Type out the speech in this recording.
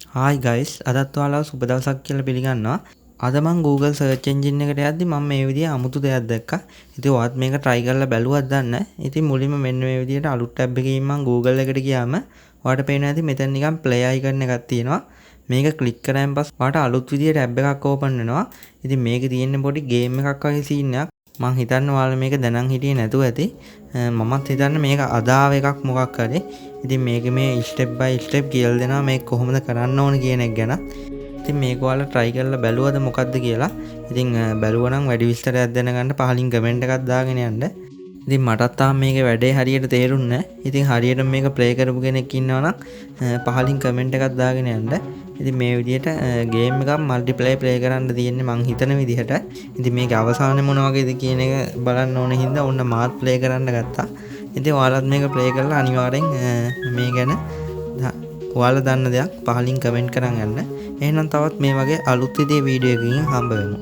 Hi guys අදත් ඔයාලව සුබ දවසක් කියලා පිළිගන්නවා. අද මම Google search engine එකට යද්දි මම මේ විදිහේ අමුතු දෙයක් දැක්කා. ඉතින් ඔයත් මේක try කරලා බැලුවද දන්නේ. ඉතින් මුලින්ම මෙන්න මේ විදිහට අලුත් tab එකකින් මම Google එකට ගියාම ඔයාලට පේනවා ඇති මෙතන නිකන් play icon එකක් තියෙනවා. මේක click කරාන් පස්සේ ඔයාලට අලුත් විදිහේ tab එකක් open වෙනවා. ඉතින් මේකේ තියෙන්නේ පොඩි game එකක් වගේ scene එකක්. මං හිතන්නේ ඔයාලා මේක දැනන් හිටියේ නැතුව ඇති. මමත් හිතන්නේ මේක අදාව එකක් මොකක් හරි. ඉතින් මේක මේ step by step කියලා දෙනවා මේක කොහොමද කරන්න ඕන කියන එක ගැන. ඉතින් මේක ඔයාලා try කරලා බැලුවද මොකද්ද කියලා. ඉතින් බැලුවා නම් වැඩි විස්තරයක් දැනගන්න පහලින් comment එකක් දාගෙන යන්න. ඉතින් මටත් තාම මේකේ වැඩේ හරියට තේරුන්නේ නැහැ. ඉතින් හරියට මේක play කරපු කෙනෙක් ඉන්නවා නම් පහලින් comment එකක් දාගෙන යන්න. ඉතින් මේ විදිහට ගේම් එකක් මල්ටිප්ලේයර් ප්ලේ කරන්න තියෙන්නේ මං හිතන විදිහට. ඉතින් මේකේ අවසානය මොන වගේද කියන එක බලන්න ඕනේ හින්දා ඔන්න මාත් ප්ලේ කරන්න ගත්තා. ඉතින් ඔයාලත් මේක ප්ලේ කරලා අනිවාර්යෙන් මේ ගැන ඔයාලා දන්න දෙයක් පහලින් කමෙන්ට් කරන් යන්න. එහෙනම් තවත් මේ වගේ අලුත් විදිහේ වීඩියෝ එකකින් හම්බ වෙමු.